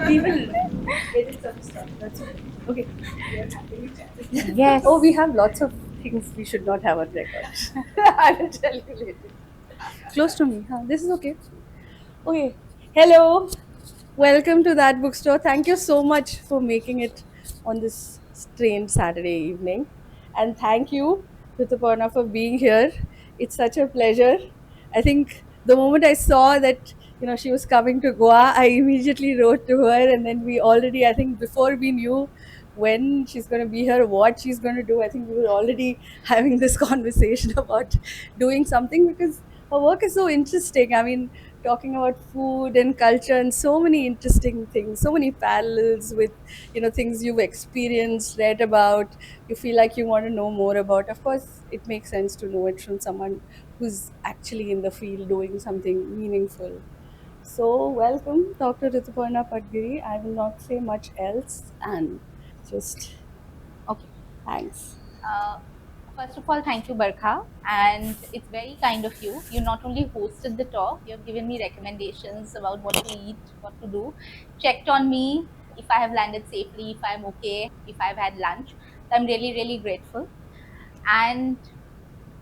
We will edit some stuff. That's okay. Okay. We are happily chatting. Yes. Oh, we have lots of things we should not have on record. I will tell you later. Close to me. Huh? This is okay. Okay. Hello. Welcome to that bookstore. Thank you so much for making it on this strange Saturday evening. And thank you, Rituparna, for being here. It's such a pleasure. I think the moment I saw that she was coming to Goa, I immediately wrote to her, and then we already, I think, before we knew when she's going to be here, what she's going to do, I think we were already having this conversation about doing something because her work is so interesting. I mean, talking about food and culture and so many interesting things, so many parallels with things you've experienced, read about, you feel like you want to know more about. Of course, it makes sense to know it from someone who's actually in the field doing something meaningful. So, welcome, Dr. Rituparna Patgiri. I will not say much else and just Okay. thanks. Uh, First of all, thank you, Barkha. And it's very kind of you. You not only hosted the talk, you have given me recommendations about what to eat, what to do, checked on me if I have landed safely, if I'm okay, if I've had lunch. So I'm really, really grateful. And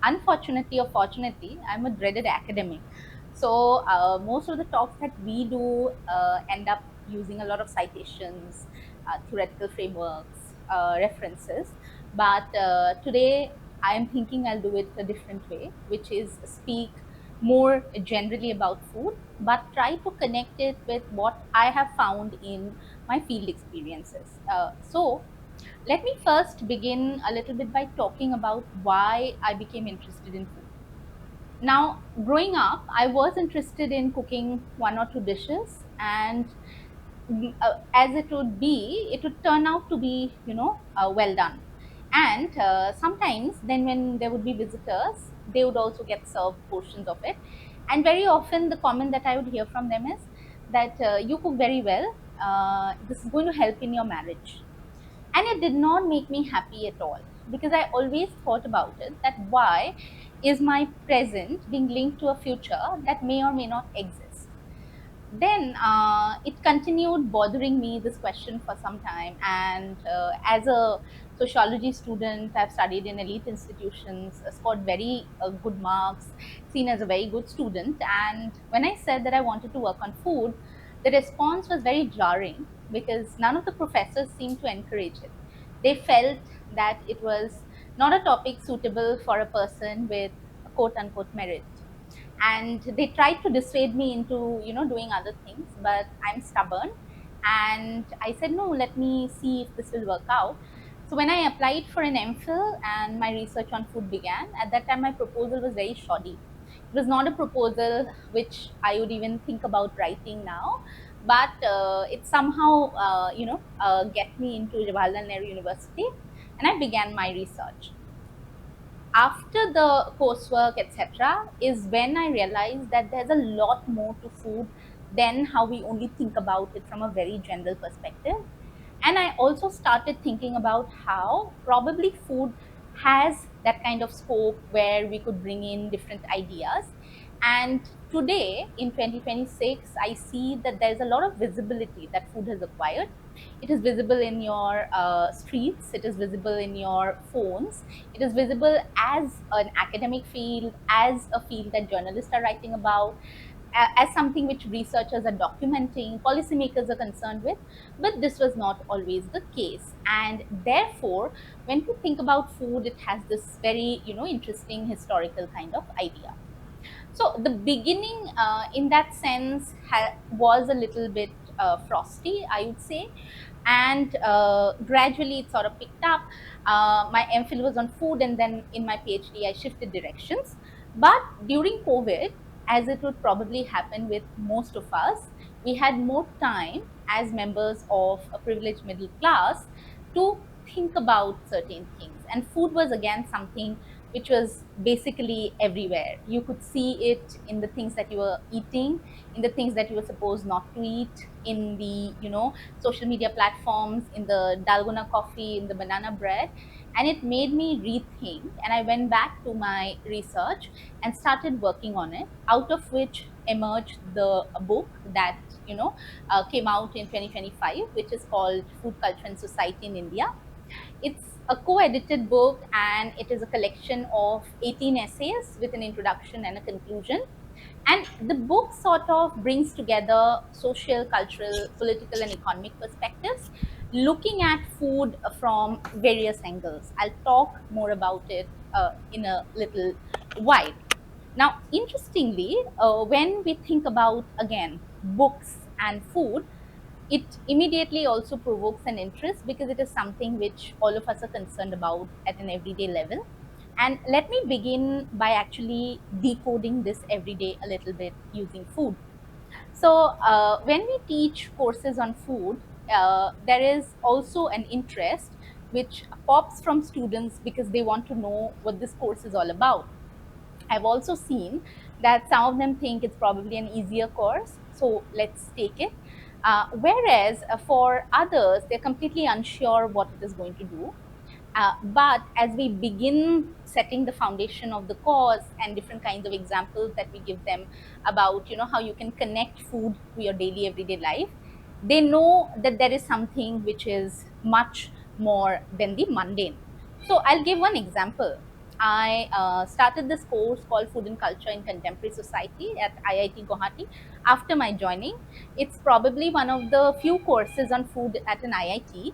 unfortunately or fortunately, I'm a dreaded academic. So most of the talks that we do end up using a lot of citations, theoretical frameworks, references. But today, I am thinking I'll do it a different way, which is speak more generally about food, but try to connect it with what I have found in my field experiences. So let me first begin a little bit by talking about why I became interested in food. Now, growing up, I was interested in cooking one or two dishes, and as it would be, it would turn out to be, well done. And sometimes, then when there would be visitors, they would also get served portions of it. And very often, the comment that I would hear from them is that you cook very well. This is going to help in your marriage, and it did not make me happy at all, because I always thought about it that why is my present being linked to a future that may or may not exist. Then it continued bothering me, this question, for some time. And as a sociology student, I've studied in elite institutions, scored very good marks, seen as a very good student. And when I said that I wanted to work on food, the response was very jarring, because none of the professors seemed to encourage it. They felt that it was not a topic suitable for a person with quote unquote merit, and they tried to dissuade me into doing other things, but I'm stubborn. And I said, no, let me see if this will work out. So when I applied for an MPhil and my research on food began, at that time my proposal was very shoddy. It was not a proposal which I would even think about writing now, but it somehow get me into Jawaharlal Nehru University, and I began my research. After the coursework, etc., is when I realized that there's a lot more to food than how we only think about it from a very general perspective. And I also started thinking about how probably food has that kind of scope where we could bring in different ideas. And today in 2026, I see that there's a lot of visibility that food has acquired. It is visible in your streets, it is visible in your phones, it is visible as an academic field, as a field that journalists are writing about, as something which researchers are documenting, policymakers are concerned with. But this was not always the case. And therefore, when we think about food, it has this very, interesting historical kind of idea. So the beginning, in that sense, was a little bit frosty, I would say. And gradually it sort of picked up. My MPhil was on food, and then in my PhD, I shifted directions. But during COVID, as it would probably happen with most of us, we had more time as members of a privileged middle class to think about certain things. And food was again something which was basically everywhere. You could see it in the things that you were eating, in the things that you were supposed not to eat, in the social media platforms, in the dalgona coffee, in the banana bread. And it made me rethink, and I went back to my research and started working on it, out of which emerged the book that came out in 2025, which is called Food Culture and Society in India. It's a co-edited book, and it is a collection of 18 essays with an introduction and a conclusion. And the book sort of brings together social, cultural, political, and economic perspectives, looking at food from various angles. I'll talk more about it in a little while. Now, interestingly, when we think about, again, books and food, it immediately also provokes an interest because it is something which all of us are concerned about at an everyday level. And let me begin by actually decoding this everyday a little bit using food. So, when we teach courses on food, there is also an interest which pops from students because they want to know what this course is all about. I've also seen that some of them think it's probably an easier course, so let's take it. Whereas for others, they're completely unsure what it is going to do. But as we begin setting the foundation of the course and different kinds of examples that we give them about, how you can connect food to your daily everyday life, they know that there is something which is much more than the mundane. So I'll give one example. I started this course called Food and Culture in Contemporary Society at IIT Guwahati after my joining. It's probably one of the few courses on food at an IIT,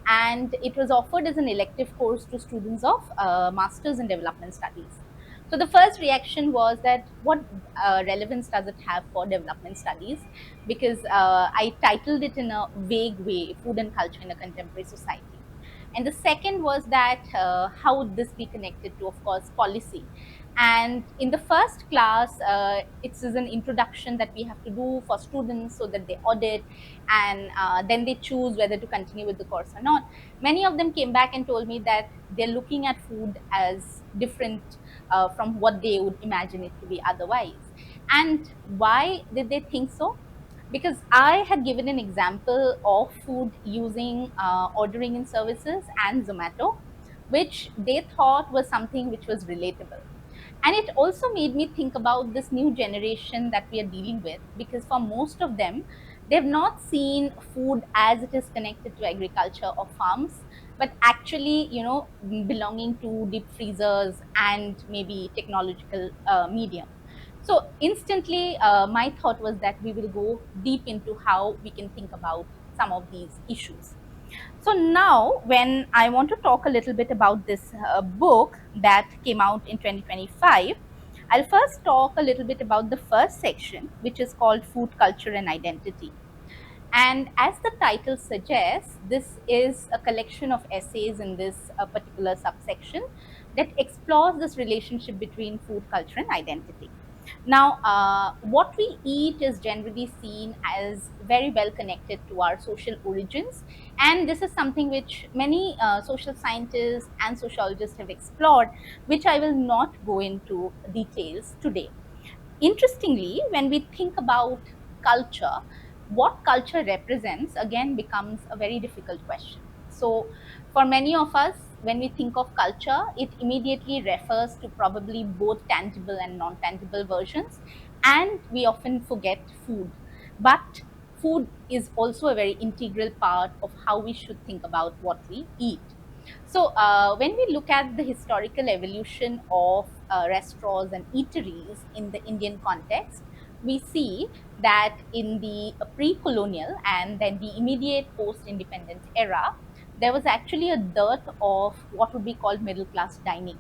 and it was offered as an elective course to students of Masters in Development Studies. So the first reaction was that what relevance does it have for development studies? Because I titled it in a vague way, Food and Culture in a Contemporary Society. And the second was that how would this be connected to, of course, policy? And in the first class, it is an introduction that we have to do for students so that they audit, and then they choose whether to continue with the course or not. Many of them came back and told me that they're looking at food as different from what they would imagine it to be otherwise. And why did they think so? Because I had given an example of food using ordering in services and Zomato, which they thought was something which was relatable. And it also made me think about this new generation that we are dealing with, because for most of them, they've not seen food as it is connected to agriculture or farms, but actually, belonging to deep freezers and maybe technological medium. So instantly, my thought was that we will go deep into how we can think about some of these issues. So now, when I want to talk a little bit about this book that came out in 2025, I'll first talk a little bit about the first section, which is called Food, Culture, and Identity. And as the title suggests, this is a collection of essays in this particular subsection that explores this relationship between food, culture, and identity. Now, what we eat is generally seen as very well connected to our social origins. And this is something which many social scientists and sociologists have explored, which I will not go into details today. Interestingly, when we think about culture, what culture represents again becomes a very difficult question. So, for many of us, when we think of culture, it immediately refers to probably both tangible and non tangible versions, and we often forget food. But food is also a very integral part of how we should think about what we eat. So, when we look at the historical evolution of restaurants and eateries in the Indian context, we see that in the pre colonial and then the immediate post independence era, there was actually a dearth of what would be called middle class dining.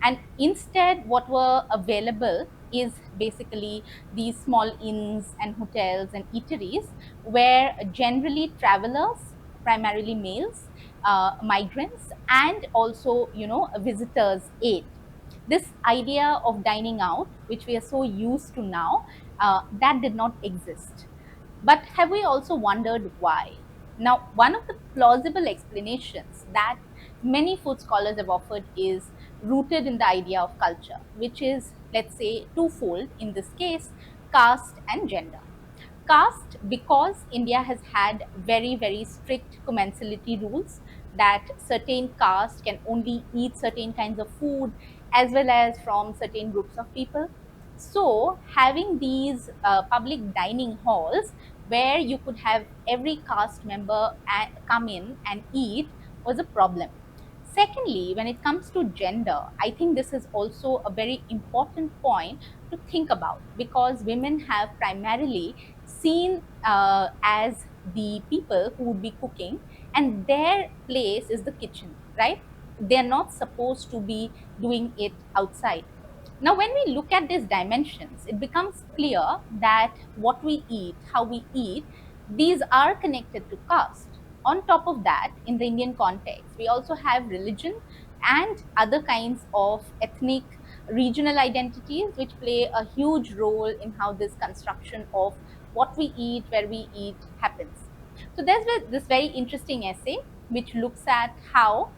And instead, what were available is basically these small inns and hotels and eateries where generally travelers, primarily males, migrants, and also, visitors ate. This idea of dining out, which we are so used to now, that did not exist. But have we also wondered why? Now, one of the plausible explanations that many food scholars have offered is rooted in the idea of culture, which is, let's say, twofold in this case: caste and gender. Caste, because India has had very, very strict commensality rules that certain caste can only eat certain kinds of food as well as from certain groups of people. So having these public dining halls where you could have every caste member come in and eat was a problem. Secondly, when it comes to gender, I think this is also a very important point to think about, because women have primarily seen as the people who would be cooking, and their place is the kitchen, right? They're not supposed to be doing it outside. Now, when we look at these dimensions, it becomes clear that what we eat, how we eat, these are connected to caste. On top of that, in the Indian context, we also have religion and other kinds of ethnic regional identities which play a huge role in how this construction of what we eat, where we eat happens. So there's this very interesting essay which looks at how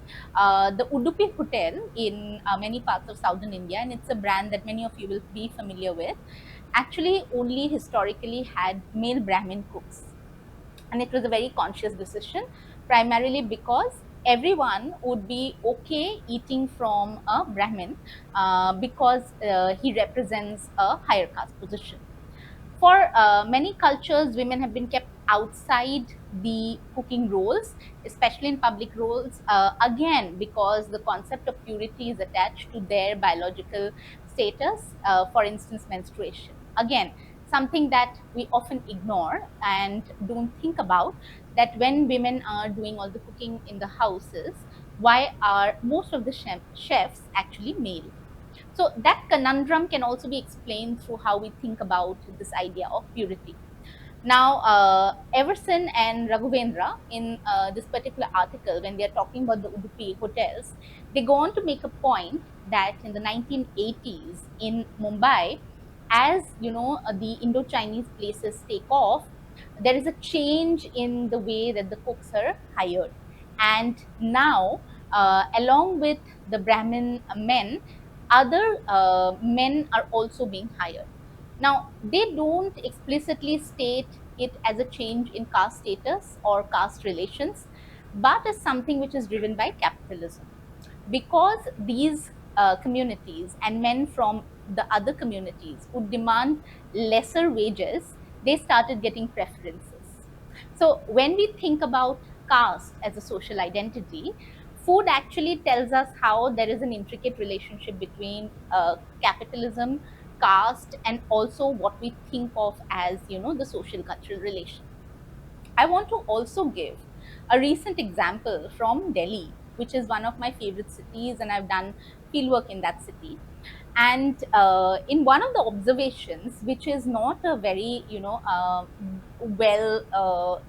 the Udupi Hotel in many parts of southern India, and it's a brand that many of you will be familiar with, actually only historically had male Brahmin cooks. And it was a very conscious decision, primarily because everyone would be okay eating from a Brahmin because he represents a higher caste position. For many cultures, women have been kept outside the cooking roles, especially in public roles, again, because the concept of purity is attached to their biological status, for instance, menstruation. Again, something that we often ignore and don't think about, that when women are doing all the cooking in the houses, why are most of the chefs actually male? So that conundrum can also be explained through how we think about this idea of purity. Now, Everson and Raghavendra, in this particular article, when they're talking about the Udupi hotels, they go on to make a point that in the 1980s in Mumbai, as you know, the Indo-Chinese places take off, there is a change in the way that the cooks are hired. And now, along with the Brahmin men, other men are also being hired. Now, they don't explicitly state it as a change in caste status or caste relations, but as something which is driven by capitalism. Because these communities and men from the other communities would demand lesser wages, they started getting preferences. So, when we think about caste as a social identity, food actually tells us how there is an intricate relationship between capitalism, caste, and also what we think of as, you know, the social cultural relation. I want to also give a recent example from Delhi, which is one of my favorite cities, and I've done fieldwork in that city. And in one of the observations, which is not a very, well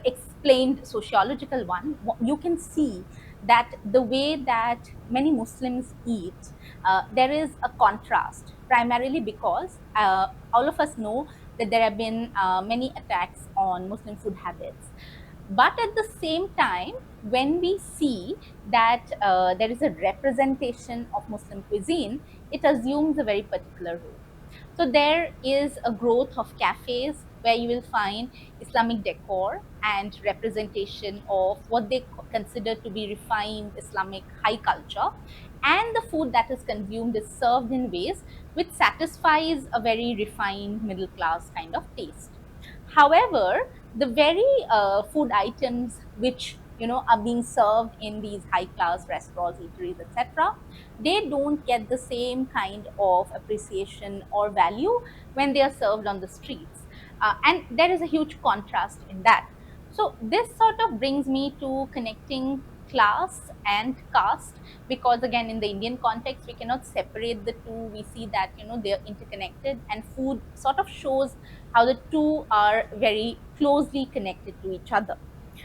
explained sociological one, you can see that the way that many Muslims eat, there is a contrast, primarily because all of us know that there have been many attacks on Muslim food habits. But at the same time, when we see that there is a representation of Muslim cuisine, it assumes a very particular role. So there is a growth of cafes where you will find Islamic decor and representation of what they consider to be refined Islamic high culture. And the food that is consumed is served in ways which satisfies a very refined middle class kind of taste. However, the very food items which, you know, are being served in these high class restaurants, eateries, etc., they don't get the same kind of appreciation or value when they are served on the streets. And there is a huge contrast in that. So this sort of brings me to connecting class and caste, because again, in the Indian context, we cannot separate the two. We see that, you know, they're interconnected, and food sort of shows how the two are very closely connected to each other.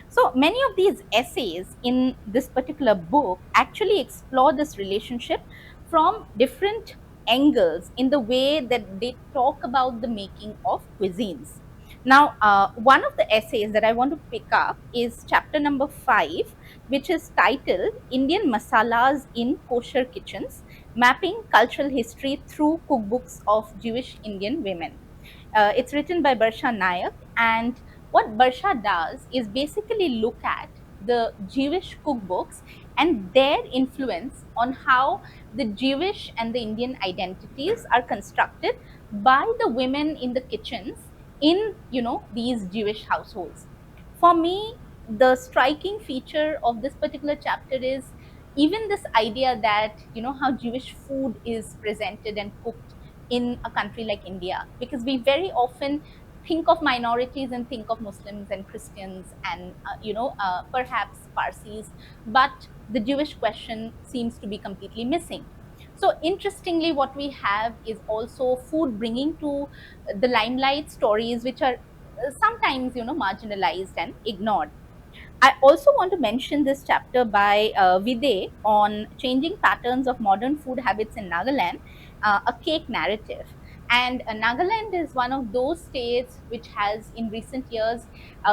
So many of these essays in this particular book actually explore this relationship from different angles in the way that they talk about the making of cuisines. Now, one of the essays that I want to pick up is chapter number 5, which is titled Indian Masalas in Kosher Kitchens, Mapping Cultural History Through Cookbooks of Jewish Indian Women. It's written by Barsha Nayak, and what Barsha does is basically look at the Jewish cookbooks and their influence on how the Jewish and the Indian identities are constructed by the women in the kitchens in these Jewish households. For me, the striking feature of this particular chapter is even this idea that how Jewish food is presented and cooked in a country like India, because we very often think of minorities and think of Muslims and Christians and perhaps Parsis, but the Jewish question seems to be completely missing. So interestingly, what we have is also food bringing to the limelight stories which are sometimes marginalized and ignored. I also want to mention this chapter by Vide on changing patterns of modern food habits in Nagaland, a cake narrative. And Nagaland is one of those states which has, in recent years,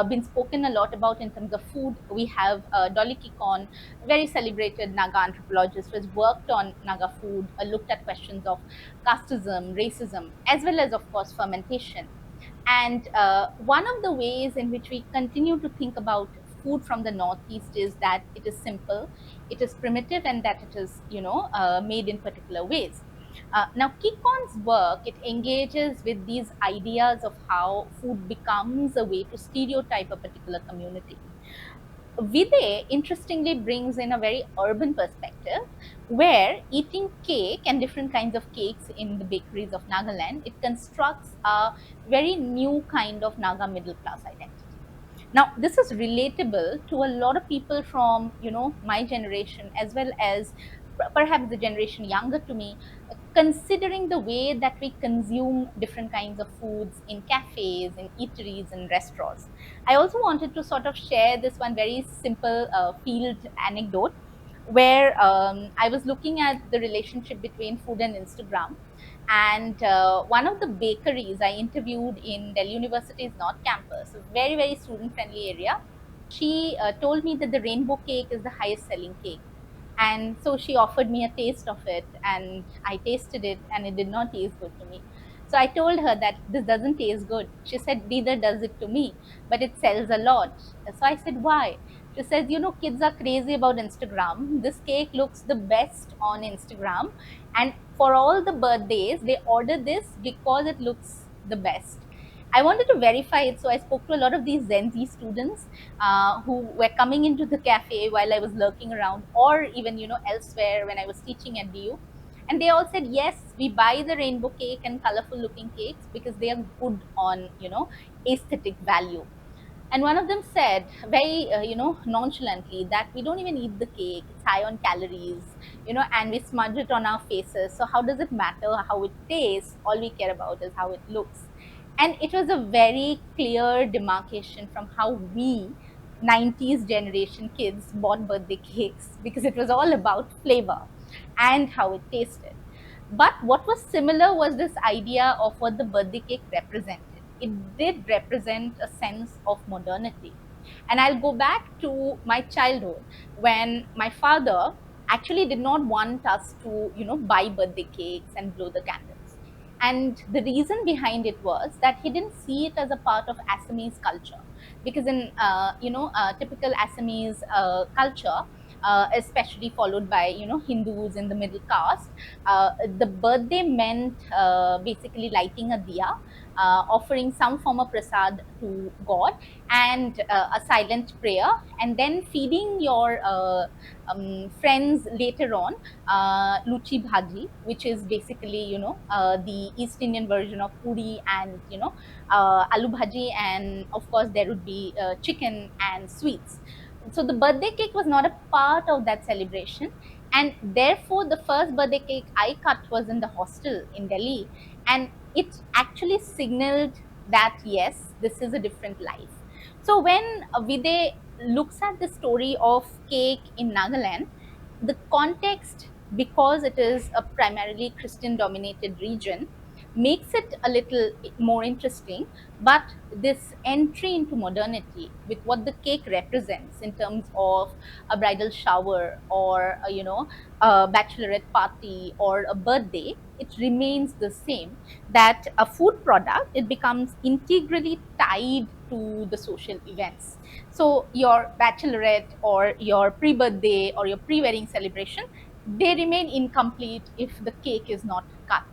been spoken a lot about in terms of food. We have Dolly Kikon, a very celebrated Naga anthropologist who has worked on Naga food, looked at questions of casteism, racism, as well as, of course, fermentation. And one of the ways in which we continue to think about food from the Northeast is that it is simple, it is primitive, and that it is, made in particular ways. Now, Kikon's work, it engages with these ideas of how food becomes a way to stereotype a particular community. Vide interestingly brings in a very urban perspective where eating cake and different kinds of cakes in the bakeries of Nagaland, it constructs a very new kind of Naga middle class identity. Now, this is relatable to a lot of people from, my generation as well as perhaps the generation younger to me, considering the way that we consume different kinds of foods in cafes, in eateries, and restaurants. I also wanted to sort of share this one very simple field anecdote where I was looking at the relationship between food and Instagram. And one of the bakeries I interviewed in Delhi University's North Campus, a very, very student friendly area, she told me that the rainbow cake is the highest selling cake. And so she offered me a taste of it, and I tasted it, and it did not taste good to me. So I told her that this doesn't taste good. She said, neither does it to me, but it sells a lot. So I said, why? She says, kids are crazy about Instagram. This cake looks the best on Instagram. And for all the birthdays, they order this because it looks the best. I wanted to verify it, so I spoke to a lot of these Gen Z students who were coming into the cafe while I was lurking around, or even elsewhere when I was teaching at DU, and they all said, yes, we buy the rainbow cake and colorful looking cakes because they are good on aesthetic value. And one of them said very nonchalantly that we don't even eat the cake, it's high on calories, and we smudge it on our faces, so how does it matter how it tastes? All we care about is how it looks. And it was a very clear demarcation from how we 90s generation kids bought birthday cakes, because it was all about flavor and how it tasted. But what was similar was this idea of what the birthday cake represented. It did represent a sense of modernity. And I'll go back to my childhood when my father actually did not want us to, buy birthday cakes and blow the candles. And the reason behind it was that he didn't see it as a part of Assamese culture. Because in, typical Assamese culture, especially followed by, Hindus in the middle caste, the birthday meant basically lighting a diya, offering some form of prasad to God, and a silent prayer, and then feeding your friends later on luchi bhaji, which is basically the East Indian version of puri, and aloo bhaji, and of course there would be chicken and sweets. So the birthday cake was not a part of that celebration, and therefore the first birthday cake I cut was in the hostel in Delhi, and it actually signaled that yes, this is a different life. So when Vide looks at the story of cake in Nagaland, the context, because it is a primarily Christian dominated region, makes it a little more interesting. But this entry into modernity with what the cake represents in terms of a bridal shower, or a bachelorette party, or a birthday, it remains the same, that a food product, it becomes integrally tied to the social events. So your bachelorette or your pre-birthday or your pre-wedding celebration, they remain incomplete if the cake is not cut.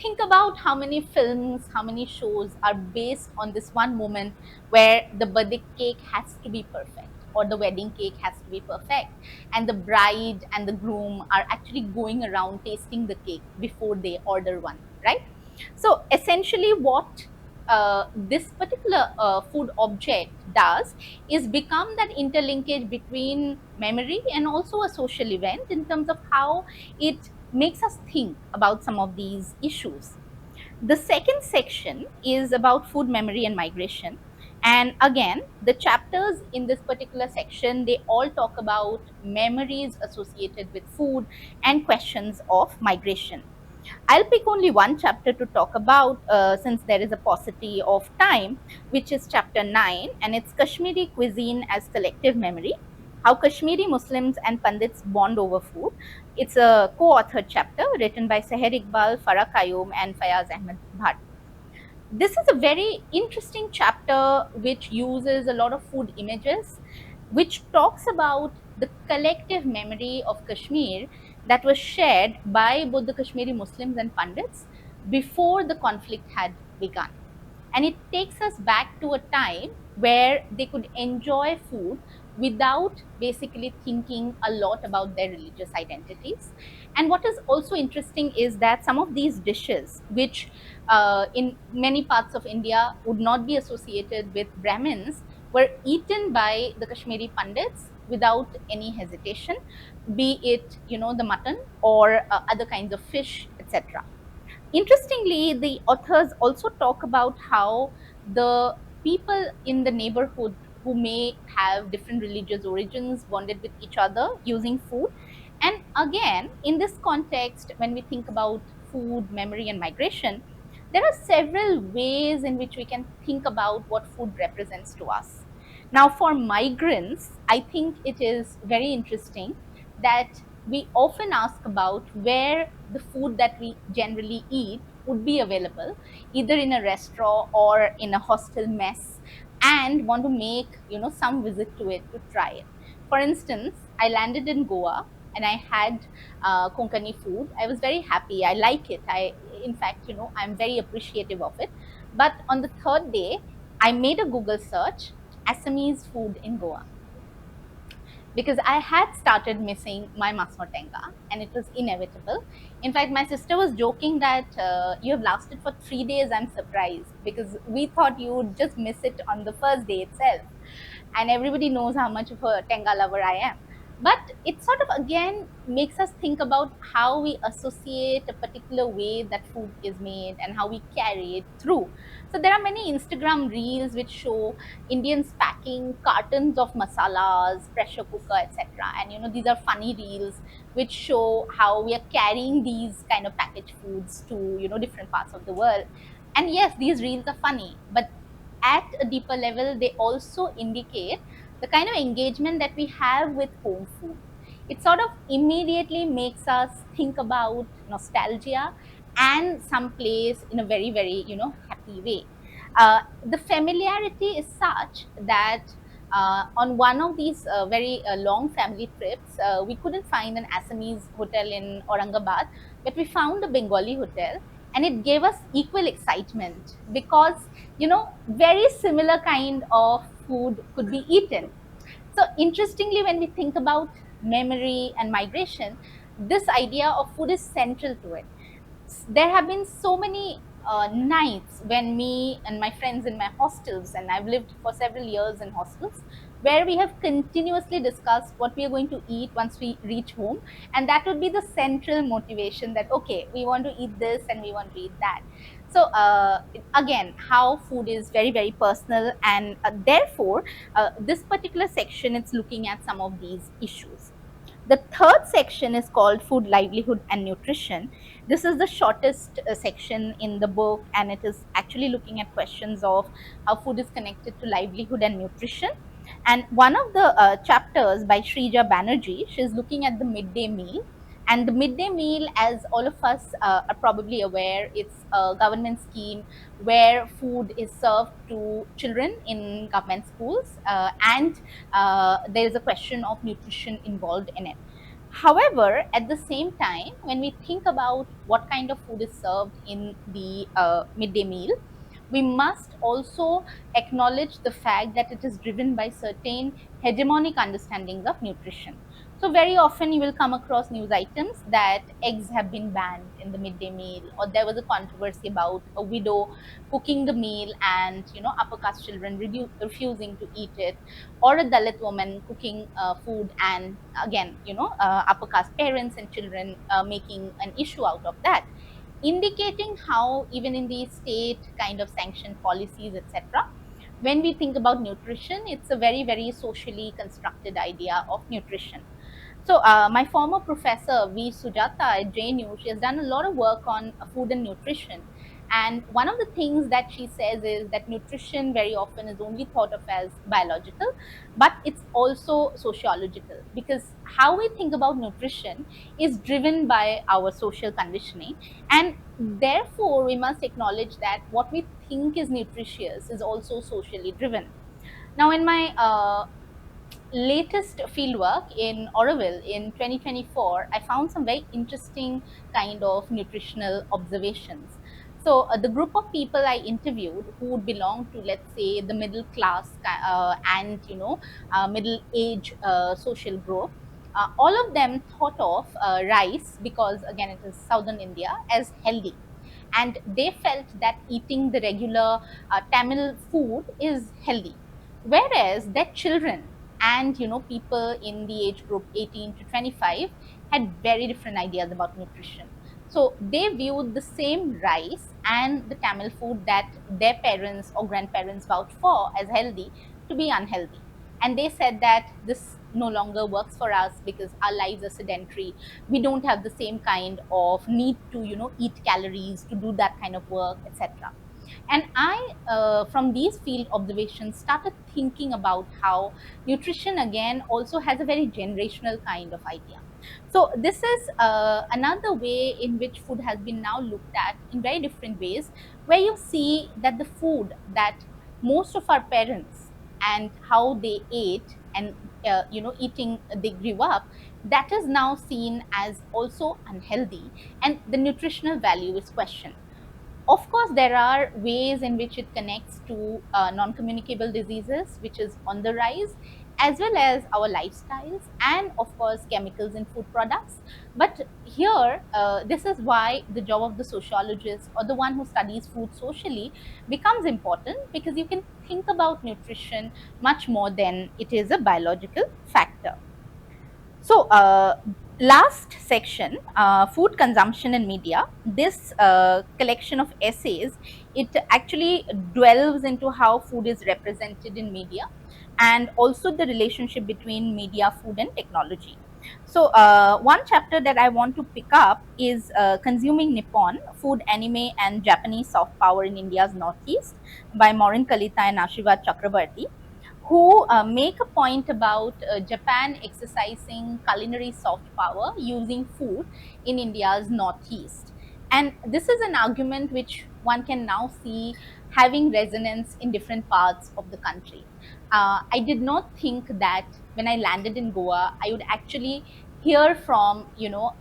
Think about how many films, how many shows are based on this one moment where the birthday cake has to be perfect or the wedding cake has to be perfect, and the bride and the groom are actually going around tasting the cake before they order one, right? So essentially, what this particular food object does is become that interlinkage between memory and also a social event in terms of how it makes us think about some of these issues. The second section is about food memory and migration. And again, the chapters in this particular section, they all talk about memories associated with food and questions of migration. I'll pick only one chapter to talk about since there is a paucity of time, which is chapter 9, and it's Kashmiri cuisine as collective memory, how Kashmiri Muslims and Pandits bond over food. It's a co authored chapter written by Sehar Iqbal, Farah, Qayoom, and Fayaz Ahmad Bhat. This is a very interesting chapter which uses a lot of food images, which talks about the collective memory of Kashmir that was shared by both the Kashmiri Muslims and Pandits before the conflict had begun. And it takes us back to a time where they could enjoy food without basically thinking a lot about their religious identities. And what is also interesting is that some of these dishes, which in many parts of India would not be associated with Brahmins, were eaten by the Kashmiri Pandits without any hesitation, be it the mutton or other kinds of fish, etc. Interestingly, the authors also talk about how the people in the neighborhood who may have different religious origins bonded with each other using food. And again, in this context, when we think about food, memory, and migration, there are several ways in which we can think about what food represents to us. Now, for migrants, I think it is very interesting that we often ask about where the food that we generally eat would be available, either in a restaurant or in a hostel mess, and want to make some visit to it to try it. For instance, I landed in Goa and I had Konkani food. I was very happy. I like it. In fact, I'm very appreciative of it. But on the third day, I made a Google search, Assamese food in Goa, because I had started missing my Masnotenga and it was inevitable. In fact, my sister was joking that you have lasted for 3 days. I'm surprised because we thought you would just miss it on the first day itself. And everybody knows how much of a Tenga lover I am. But it sort of again makes us think about how we associate a particular way that food is made and how we carry it through. So there are many Instagram reels which show Indians packing cartons of masalas, pressure cooker, etc. And these are funny reels which show how we are carrying these kind of packaged foods to different parts of the world. And yes, these reels are funny, but at a deeper level, they also indicate the kind of engagement that we have with home food. It sort of immediately makes us think about nostalgia and some place in a very, very, happy way. The familiarity is such that on one of these very long family trips, we couldn't find an Assamese hotel in Aurangabad, but we found a Bengali hotel, and it gave us equal excitement because very similar kind of food could be eaten. So interestingly, when we think about memory and migration, this idea of food is central to it. There have been so many nights when me and my friends in my hostels, and I've lived for several years in hostels, where we have continuously discussed what we are going to eat once we reach home. And that would be the central motivation that, okay, we want to eat this and we want to eat that. So, again, how food is very, very personal. And therefore, this particular section, it's looking at some of these issues. The third section is called Food, Livelihood, and Nutrition. This is the shortest section in the book, and it is actually looking at questions of how food is connected to livelihood and nutrition. And one of the chapters by Shrija Banerjee, she's looking at the midday meal And the midday meal, as all of us are probably aware, it's a government scheme where food is served to children in government schools, and there is a question of nutrition involved in it. However, at the same time, when we think about what kind of food is served in the midday meal, we must also acknowledge the fact that it is driven by certain hegemonic understandings of nutrition. So very often you will come across news items that eggs have been banned in the midday meal, or there was a controversy about a widow cooking the meal and upper caste children refusing to eat it, or a Dalit woman cooking food and again upper caste parents and children making an issue out of that, indicating how even in the state kind of sanctioned policies, etc., when we think about nutrition, it's a very very socially constructed idea of nutrition. So, my former professor, V. Sujata at JNU, she has done a lot of work on food and nutrition. And one of the things that she says is that nutrition very often is only thought of as biological, but it's also sociological, because how we think about nutrition is driven by our social conditioning. And therefore, we must acknowledge that what we think is nutritious is also socially driven. Now, in my latest fieldwork in Oroville in 2024, I found some very interesting kind of nutritional observations. So, the group of people I interviewed who would belong to, let's say, the middle class and middle age social group, all of them thought of rice, because again it is southern India, as healthy, and they felt that eating the regular Tamil food is healthy, whereas their children and people in the age group 18 to 25 had very different ideas about nutrition. So they viewed the same rice and the Tamil food that their parents or grandparents vouched for as healthy to be unhealthy. And they said that this no longer works for us because our lives are sedentary. We don't have the same kind of need to eat calories to do that kind of work, etc. And I, from these field observations, started thinking about how nutrition again also has a very generational kind of idea. So this is another way in which food has been now looked at in very different ways, where you see that the food that most of our parents and how they ate and eating they grew up, that is now seen as also unhealthy, and the nutritional value is questioned. Of course, there are ways in which it connects to non-communicable diseases, which is on the rise, as well as our lifestyles and, of course, chemicals in food products. But here, this is why the job of the sociologist or the one who studies food socially becomes important, because you can think about nutrition much more than it is a biological factor. So, last section, food consumption and media. This collection of essays, it actually delves into how food is represented in media, and also the relationship between media, food, and technology. So, one chapter that I want to pick up is Consuming Nippon, Food, Anime, and Japanese Soft Power in India's Northeast by Maureen Kalita and Ashivat Chakrabarti, who make a point about Japan exercising culinary soft power using food in India's Northeast. And this is an argument which one can now see having resonance in different parts of the country. I did not think that when I landed in Goa, I would actually hear from,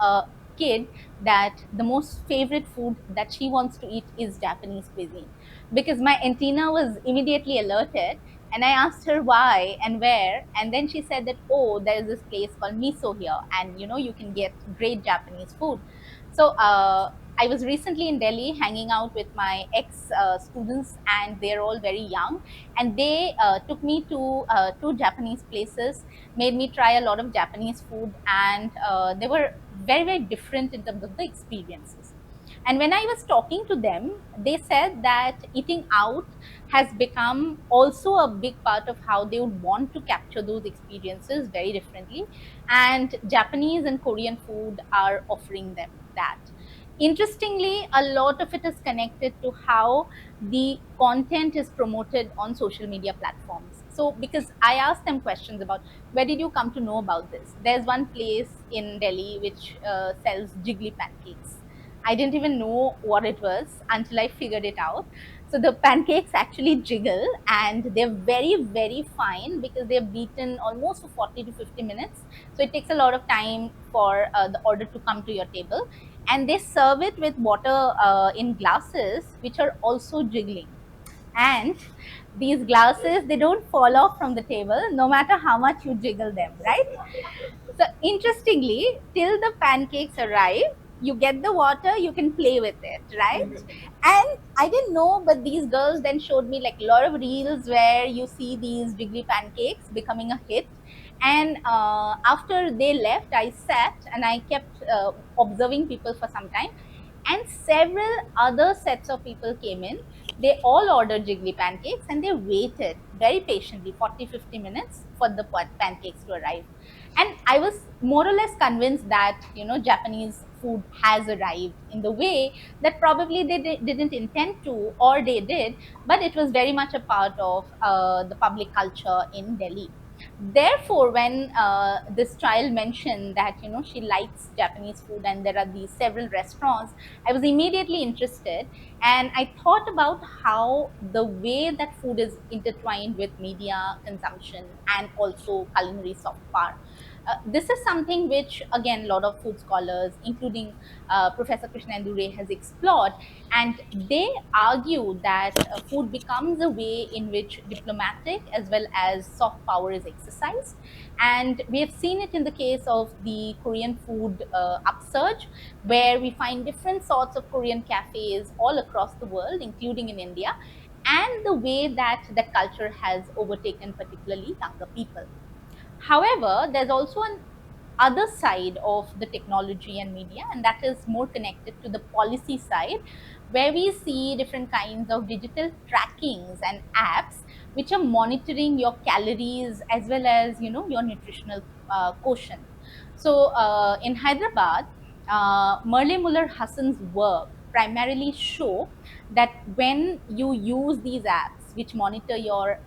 a kid that the most favorite food that she wants to eat is Japanese cuisine, because my antenna was immediately alerted, and I asked her why and where. And then she said that, oh, there is this place called Miso here. And, you can get great Japanese food. So I was recently in Delhi hanging out with my ex students, and they're all very young. And they took me to two Japanese places, made me try a lot of Japanese food. And they were very, very different in terms of the experiences. And when I was talking to them, they said that eating out has become also a big part of how they would want to capture those experiences very differently. And Japanese and Korean food are offering them that. Interestingly, a lot of it is connected to how the content is promoted on social media platforms. So because I asked them questions about where did you come to know about this, there's one place in Delhi which sells jiggly pancakes. I didn't even know what it was until I figured it out. So the pancakes actually jiggle, and they're very, very fine because they're beaten almost for 40 to 50 minutes. So it takes a lot of time for the order to come to your table. And they serve it with water in glasses, which are also jiggling. And these glasses, they don't fall off from the table no matter how much you jiggle them, right? So interestingly, till the pancakes arrive, you get the water, you can play with it, right? And I didn't know, but these girls then showed me like a lot of reels where you see these jiggly pancakes becoming a hit. And after they left, I sat and I kept observing people for some time, and several other sets of people came in. They all ordered jiggly pancakes and they waited very patiently 40, 50 minutes for the pancakes to arrive. And I was more or less convinced that, Japanese food has arrived in the way that probably they didn't intend to, or they did, but it was very much a part of the public culture in Delhi. Therefore, when this child mentioned that, she likes Japanese food and there are these several restaurants, I was immediately interested. And I thought about how the way that food is intertwined with media consumption and also culinary soft power. This is something which, again, a lot of food scholars, including Professor Krishnendu Ray, has explored. And they argue that food becomes a way in which diplomatic as well as soft power is exercised. And we have seen it in the case of the Korean food upsurge, where we find different sorts of Korean cafes all across the world, including in India, and the way that that culture has overtaken particularly younger people. However, there's also an other side of the technology and media, and that is more connected to the policy side, where we see different kinds of digital trackings and apps which are monitoring your calories as well as, your nutritional quotient. So in Hyderabad, Merle Muller Hassan's work primarily show that when you use these apps which monitor your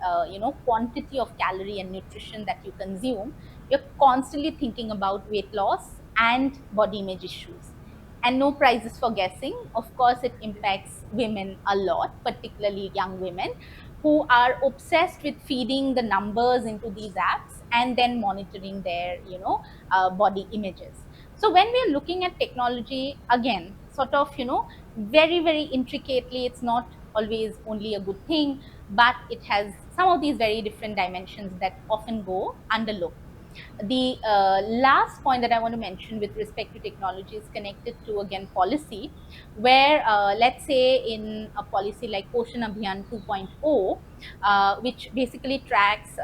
quantity of calorie and nutrition that you consume, you're constantly thinking about weight loss and body image issues. And no prizes for guessing. Of course, it impacts women a lot, particularly young women who are obsessed with feeding the numbers into these apps and then monitoring their, body images. So when we're looking at technology, again, sort of, very, very intricately, it's not always only a good thing, but it has some of these very different dimensions that often go underlooked. The last point that I want to mention with respect to technology is connected to, again, policy, where let's say in a policy like Poshan Abhiyan 2.0, which basically tracks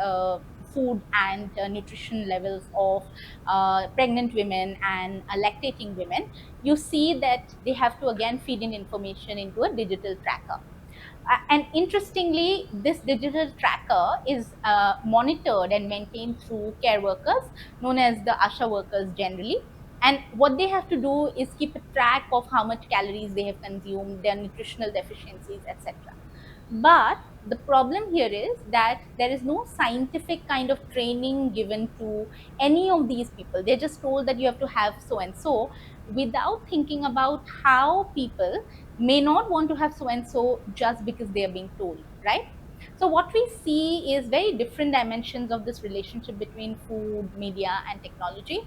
food and nutrition levels of pregnant women and lactating women, you see that they have to again feed in information into a digital tracker. And interestingly, this digital tracker is monitored and maintained through care workers, known as the ASHA workers generally. And what they have to do is keep a track of how much calories they have consumed, their nutritional deficiencies, etc. But the problem here is that there is no scientific kind of training given to any of these people. They're just told that you have to have so and so, without thinking about how people may not want to have so and so just because they are being told, right? So what we see is very different dimensions of this relationship between food, media, and technology.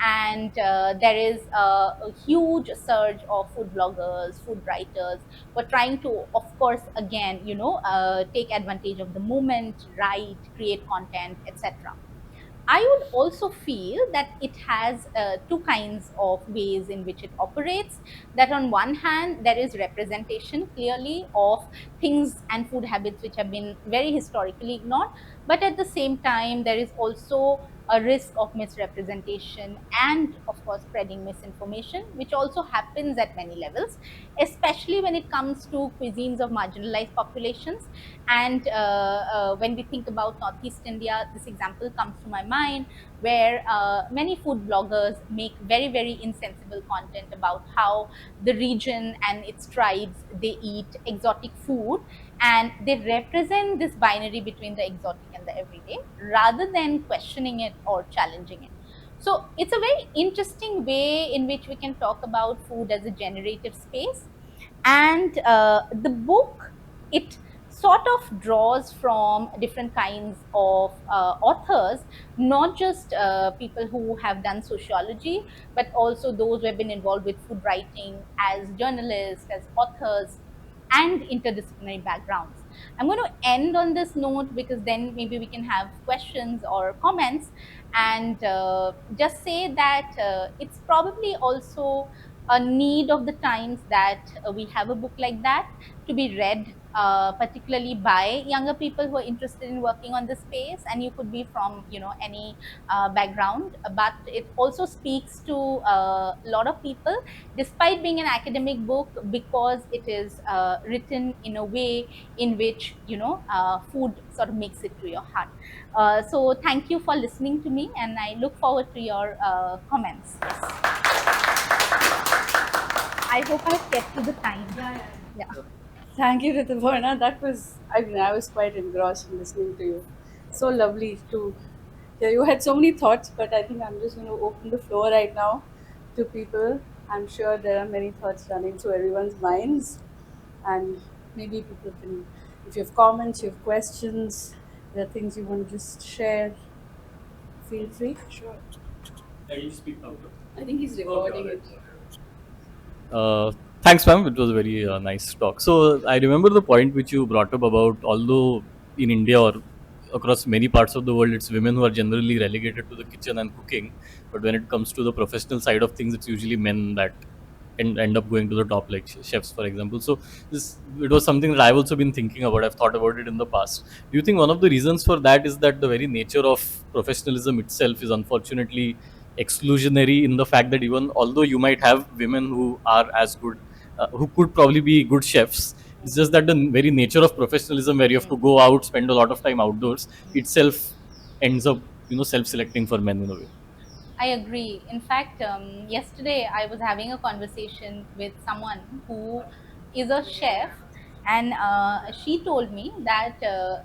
And there is a huge surge of food bloggers, food writers, who are trying to, of course, again, take advantage of the moment, write, create content, etc. I would also feel that it has two kinds of ways in which it operates. That on one hand, there is representation clearly of things and food habits which have been very historically ignored, but at the same time, there is also a risk of misrepresentation and, of course, spreading misinformation, which also happens at many levels, especially when it comes to cuisines of marginalized populations. And when we think about Northeast India, this example comes to my mind, where many food bloggers make very, very insensible content about how the region and its tribes, they eat exotic food, and they represent this binary between the exotic and the everyday rather than questioning it or challenging it. So it's a very interesting way in which we can talk about food as a generative space. And the book, it sort of draws from different kinds of authors, not just people who have done sociology, but also those who have been involved with food writing as journalists, as authors, and interdisciplinary backgrounds. I'm going to end on this note because then maybe we can have questions or comments, and just say that it's probably also a need of the times that we have a book like that to be read, particularly by younger people who are interested in working on this space. And you could be from, any background, but it also speaks to a lot of people, despite being an academic book, because it is written in a way in which, food sort of makes it to your heart. So thank you for listening to me, and I look forward to your comments. Yes. I hope I've kept to the time. Yeah. Thank you, Rituparna. That was, I mean, I was quite engrossed in listening to you. So lovely to hear. You had so many thoughts, but I think I'm just going to open the floor right now to people. I'm sure there are many thoughts running through everyone's minds, and maybe people can, if you have comments, you have questions, there are things you want to just share, feel free. Sure. Yeah, you speak now. I think he's recording it. Uh, Thanks, ma'am. It was a very nice talk. So I remember the point which you brought up about, although in India or across many parts of the world, it's women who are generally relegated to the kitchen and cooking. But when it comes to the professional side of things, it's usually men that end up going to the top, like chefs, for example. So this, it was something that I've also been thinking about. I've thought about it in the past. Do you think one of the reasons for that is that the very nature of professionalism itself is unfortunately exclusionary, in the fact that even although you might have women who are as good, who could probably be good chefs, it's just that the very nature of professionalism, where you have to go out, spend a lot of time outdoors, itself ends up, self-selecting for men in a way. I agree. In fact, yesterday I was having a conversation with someone who is a chef, and she told me that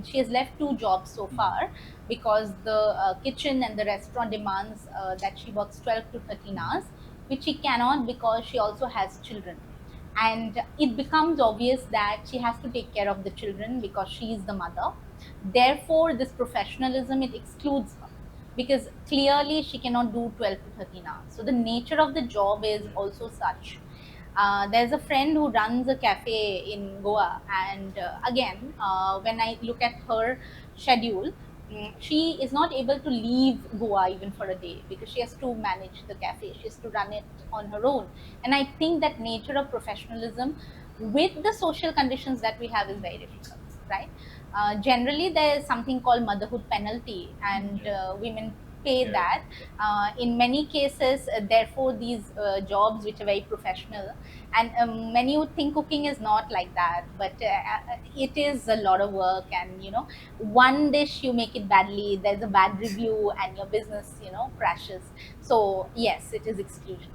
she has left two jobs so far because the kitchen and the restaurant demands that she works 12 to 13 hours, which she cannot because she also has children. And it becomes obvious that she has to take care of the children because she is the mother. Therefore, this professionalism, it excludes her because clearly she cannot do 12 to 13 hours. So the nature of the job is also such. There's a friend who runs a cafe in Goa, and again, when I look at her schedule, she is not able to leave Goa even for a day because she has to manage the cafe. She has to run it on her own. And I think that nature of professionalism with the social conditions that we have is very difficult, right? Generally, there is something called motherhood penalty, and women pay that. In many cases, therefore, these jobs which are very professional, and many would think cooking is not like that, but it is a lot of work. And one dish you make it badly, there's a bad review, and your business crashes. So yes, it is exclusionary.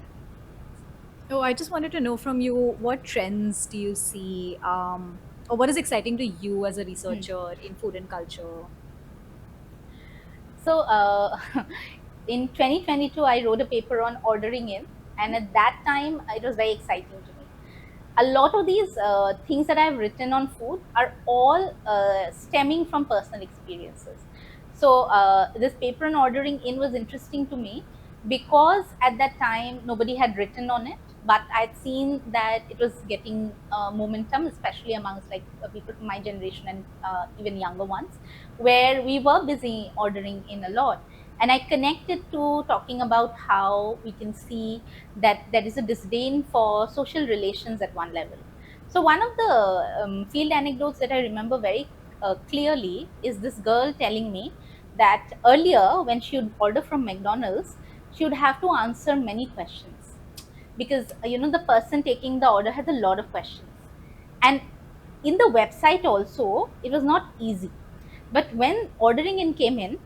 Oh, I just wanted to know from you, what trends do you see, or what is exciting to you as a researcher in food and culture? So in 2022, I wrote a paper on ordering in, and at that time, it was very exciting to me. A lot of these things that I've written on food are all stemming from personal experiences. So this paper on ordering in was interesting to me because at that time nobody had written on it, but I'd seen that it was getting momentum, especially amongst like people from my generation and even younger ones, where we were busy ordering in a lot. And I connected to talking about how we can see that there is a disdain for social relations at one level. So one of the field anecdotes that I remember very clearly is this girl telling me that earlier when she would order from McDonald's, she would have to answer many questions because the person taking the order has a lot of questions, and in the website also it was not easy. But when ordering in came in,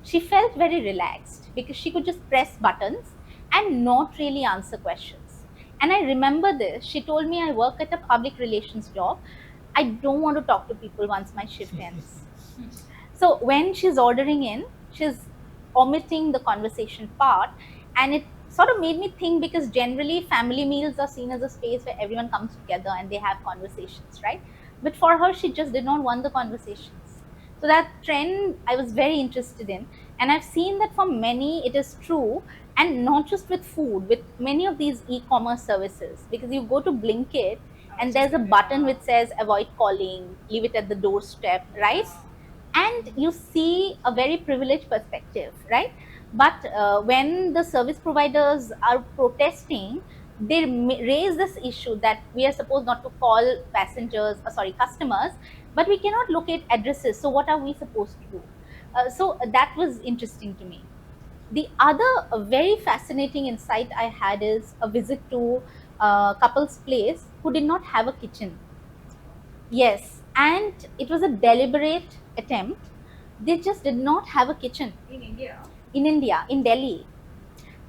she felt very relaxed because she could just press buttons and not really answer questions. And I remember this. She told me, I work at a public relations job. I don't want to talk to people once my shift ends. So when she's ordering in, she's omitting the conversation part, and it sort of made me think because generally family meals are seen as a space where everyone comes together and they have conversations, right? But for her, she just did not want the conversations. So that trend I was very interested in, and I've seen that for many it is true, and not just with food, with many of these e-commerce services. Because you go to Blinkit and there's a button which says avoid calling, leave it at the doorstep, right? And you see a very privileged perspective, right? But when the service providers are protesting, they raise this issue that we are supposed not to call passengers, sorry, customers, but we cannot locate addresses. So what are we supposed to do? So that was interesting to me. The other very fascinating insight I had is a visit to a couple's place who did not have a kitchen. Yes, and it was a deliberate attempt. They just did not have a kitchen. In India? In India, in Delhi,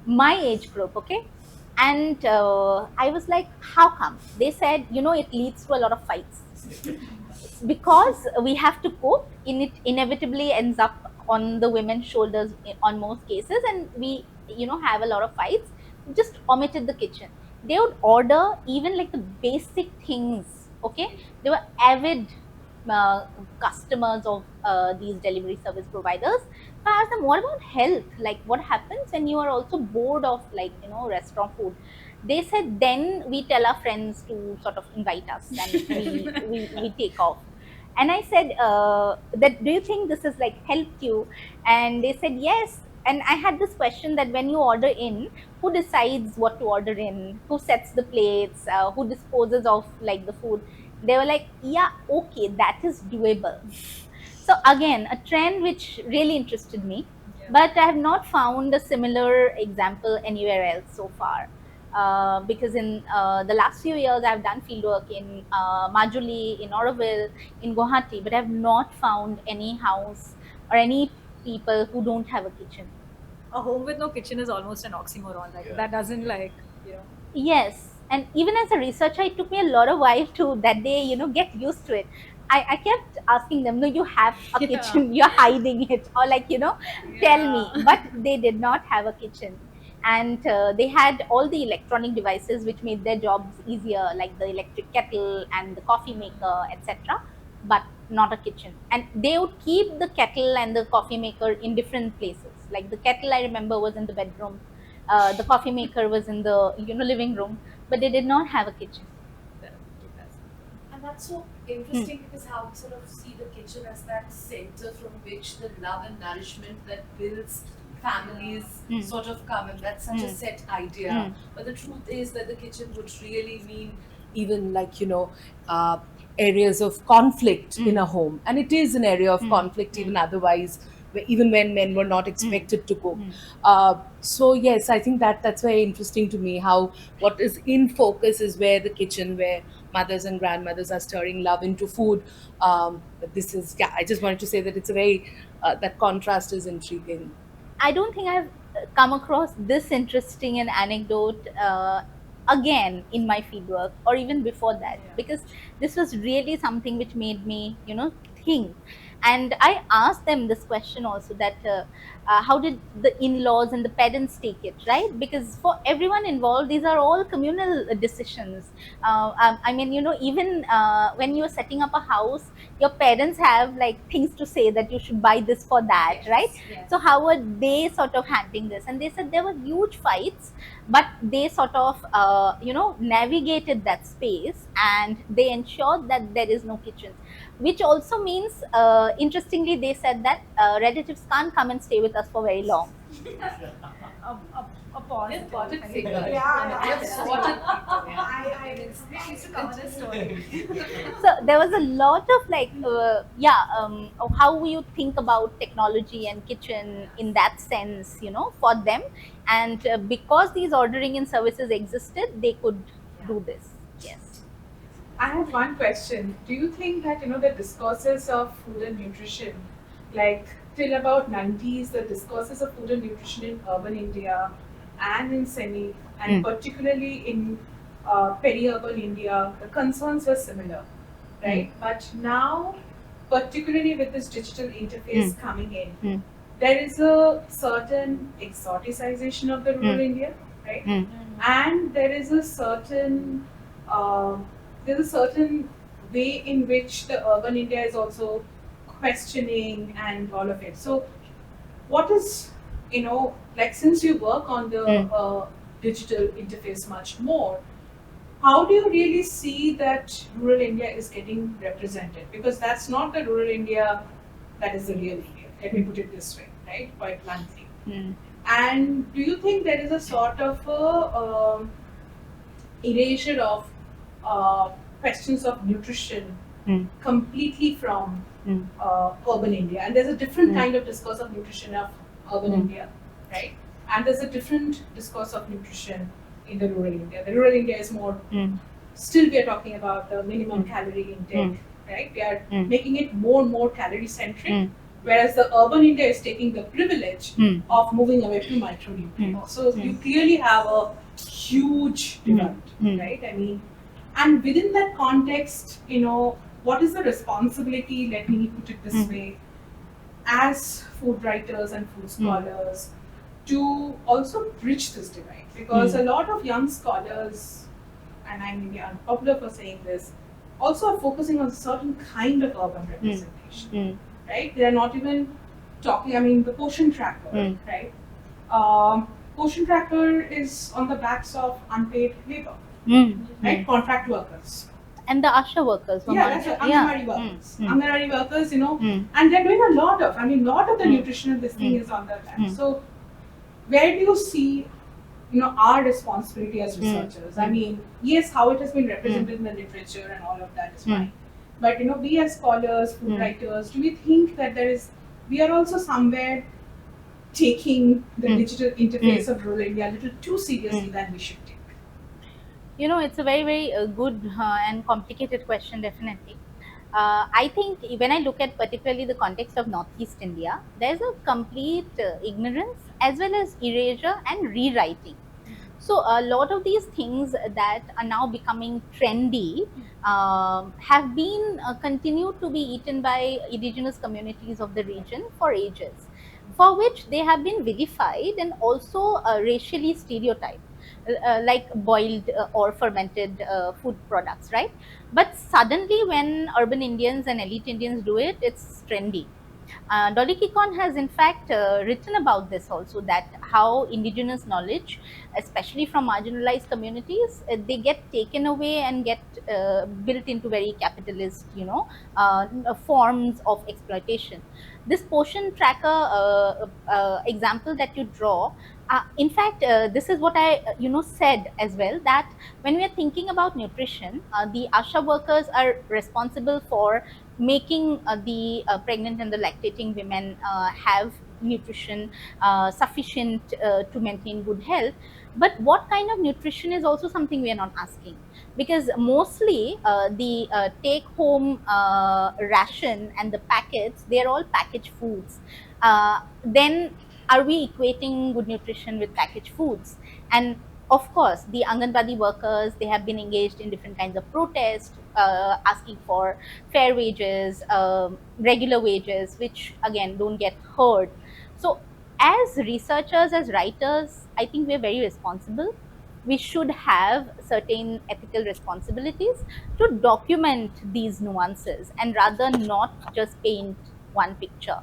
my age group, okay? And I was like, how come? They said, it leads to a lot of fights. Because we have to cook, in it inevitably ends up on the women's shoulders on most cases, and we have a lot of fights. Just omitted the kitchen. They would order even like the basic things, okay? They were avid uh, customers of these delivery service providers. So I asked them, what about health? Like, what happens when you are also bored of, like, restaurant food? They said, then we tell our friends to sort of invite us, and we take off. And I said, that do you think this has like helped you? And they said yes. And I had this question that when you order in, who decides what to order in, who sets the plates, who disposes of like the food? They were like, yeah, okay, that is doable. So again, a trend which really interested me, but I have not found a similar example anywhere else so far. Because in the last few years, I've done fieldwork in Majuli, in Auroville, in Guwahati, but I've not found any house or any people who don't have a kitchen. A home with no kitchen is almost an oxymoron. Like that doesn't Yes, and even as a researcher, it took me a lot of while to that they get used to it. I kept asking them, no, you have a Yeah. kitchen, you're hiding it, or like tell me. But they did not have a kitchen, and they had all the electronic devices which made their jobs easier, like the electric kettle and the coffee maker, etc. But not a kitchen, and they would keep the kettle and the coffee maker in different places. Like the kettle, I remember, was in the bedroom, the coffee maker was in the living room, but they did not have a kitchen. And that's so interesting because how we sort of see the kitchen as that center from which the love and nourishment that builds families sort of come, and that's such a set idea. But the truth is that the kitchen would really mean even like areas of conflict in a home, and it is an area of conflict even otherwise, even when men were not expected to cook. So yes, I think that's very interesting to me, how what is in focus is where the kitchen, where mothers and grandmothers are stirring love into food. But this is, yeah, I just wanted to say that it's a very that contrast is intriguing. I don't think I've come across this interesting an anecdote again in my fieldwork or even before that, because this was really something which made me, think. And I asked them this question also, that how did the in-laws and the parents take it, right? Because for everyone involved, these are all communal decisions. I mean, even when you're setting up a house, your parents have like things to say, that you should buy this for that, right? So how were they sort of handling this? And they said there were huge fights, but they sort of navigated that space, and they ensured that there is no kitchen, which also means, interestingly, they said that relatives can't come and stay with us for very long. A positive. Important I mean, figure. yeah, I have spotted people. Yeah. we used to cover this story. So there was a lot of like how you think about technology and kitchen in that sense, for them. And because these ordering and services existed, they could do this. Yes. I have one question. Do you think that the discourses of food and nutrition, like till about 90s, the discourses of food and nutrition in urban India and in semi, and particularly in peri-urban India, the concerns were similar, right? But now, particularly with this digital interface coming in, there is a certain exoticization of the rural India, right? And there is a certain uh, there's a certain way in which the urban India is also questioning and all of it. So, what is like since you work on the digital interface much more, how do you really see that rural India is getting represented? Because that's not the rural India that is the real India. Let me put it this way, right? Quite bluntly. And do you think there is a sort of erasure of questions of nutrition completely from urban India? And there's a different kind of discourse of nutrition of urban India, right? And there's a different discourse of nutrition in the rural India. The rural India is more, still we are talking about the minimum calorie intake, right? We are making it more and more calorie centric. Whereas the urban India is taking the privilege of moving away from micronutrients. So you clearly have a huge divide, right? I mean, and within that context, what is the responsibility, let me put it this way, as food writers and food scholars to also bridge this divide? Because a lot of young scholars, and I may be unpopular for saying this, also are focusing on a certain kind of urban representation. Right? They are not even talking, I mean, the portion tracker, right? Portion tracker is on the backs of unpaid labor, right? Contract workers. And the ASHA workers. Yeah, that's right. Anganwadi workers. Anganwadi workers, and they're doing a lot of, lot of the nutritional this thing is on their back. So, where do you see, our responsibility as researchers? I mean, yes, how it has been represented in the literature and all of that is fine. But we as scholars, food writers, do we think that we are also somewhere taking the digital interface of rural India a little too seriously than we should take? It's a very, very good and complicated question, definitely. I think when I look at particularly the context of Northeast India, there's a complete ignorance as well as erasure and rewriting. So a lot of these things that are now becoming trendy have been continued to be eaten by indigenous communities of the region for ages, for which they have been vilified and also racially stereotyped. Like boiled or fermented food products, right? But suddenly, when urban Indians and elite Indians do it, it's trendy. Dolly Kikon has in fact written about this also, that how indigenous knowledge, especially from marginalized communities, they get taken away and get built into very capitalist, forms of exploitation. This portion tracker example that you draw, in fact, this is what I, said as well, that when we are thinking about nutrition, the ASHA workers are responsible for making the pregnant and the lactating women have nutrition sufficient to maintain good health. But what kind of nutrition is also something we are not asking, because mostly the take home ration and the packets, they are all packaged foods. Then are we equating good nutrition with packaged foods? And of course, the Anganwadi workers, they have been engaged in different kinds of protests, asking for fair wages, regular wages, which again don't get heard. So, as researchers, as writers, I think we're very responsible. We should have certain ethical responsibilities to document these nuances and rather not just paint one picture.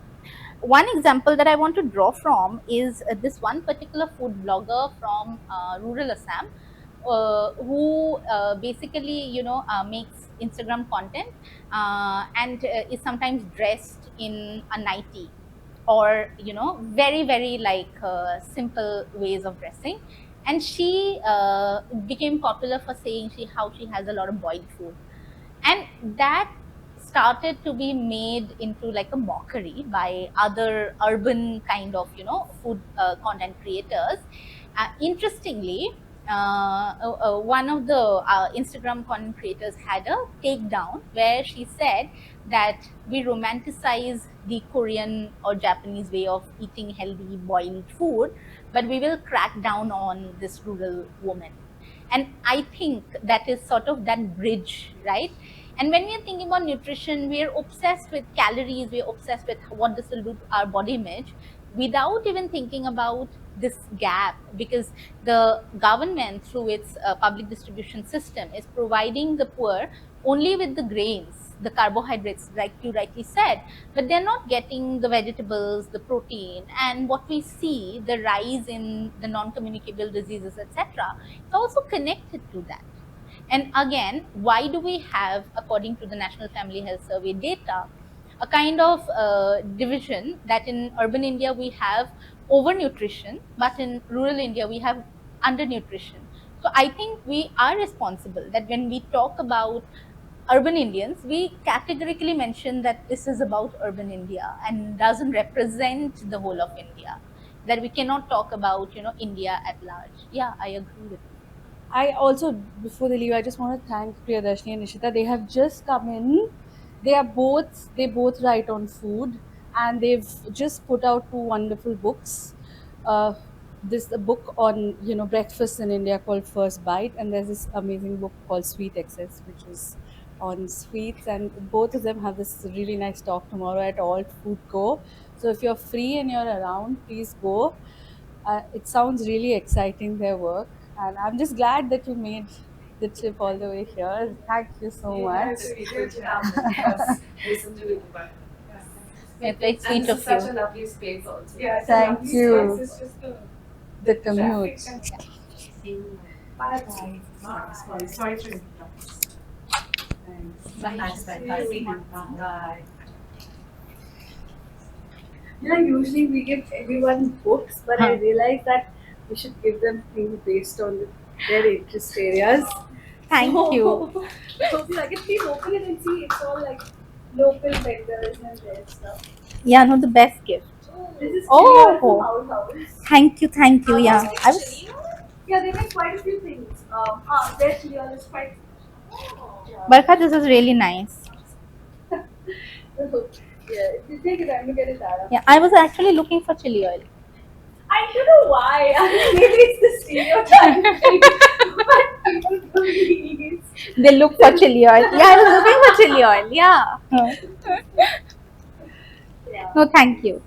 One example that I want to draw from is this one particular food blogger from rural Assam, who basically, makes Instagram content and is sometimes dressed in a nightie. or very very like simple ways of dressing. And she became popular for saying how she has a lot of boiled food, and that started to be made into like a mockery by other urban kind of food content creators. Interestingly, one of the Instagram content creators had a takedown where she said that we romanticize the Korean or Japanese way of eating healthy boiled food, but we will crack down on this rural woman. And I think that is sort of that bridge, right? And when we are thinking about nutrition, we are obsessed with calories, we are obsessed with what this will do to our body image without even thinking about this gap, because the government through its public distribution system is providing the poor only with the grains, the carbohydrates, like you rightly said, but they're not getting the vegetables, the protein, and what we see, the rise in the non-communicable diseases, etc. It's also connected to that. And again, why do we have, according to the National Family Health Survey data, a kind of division that in urban India we have overnutrition, but in rural India we have undernutrition? So I think we are responsible that when we talk about urban Indians, we categorically mention that this is about urban India and doesn't represent the whole of India. That we cannot talk about, India at large. Yeah, I agree with you. I also, before they leave, I just want to thank Priyadarshini and Nishita. They have just come in. They both write on food, and they've just put out two wonderful books. This a book on breakfast in India called First Bite, and there's this amazing book called Sweet Excess, which is on sweets. And both of them have this really nice talk tomorrow at Alt Food Co. So if you're free and you're around, please go. It sounds really exciting, their work, and I'm just glad that you made the trip all the way here. Thank you so much. Listen to it, but It's very and sweet this of is such you. a lovely space also. Yeah, it's a Thank lovely you. space. It's just The commute. Bye. Sorry to interrupt. Thanks. Bye. Usually we give everyone books, but I realized that we should give them things based on their interest areas. Thank you. So, I can please open it and see. It's all like local vendors and their stuff. Yeah, no, the best gift. This is Oh. Chiliya from House House. Thank you. Yeah, I was. Yeah, they make quite a few things. Their Chiliya is quite. Barkha, this is really nice. Yeah, you take it time to get it out. Yeah, I was actually looking for chili oil. I don't know why. I mean, maybe it's the stereotype thing, but people don't need. They look for chili oil. Yeah, I was looking for chili oil. Yeah. Yeah. No, thank you.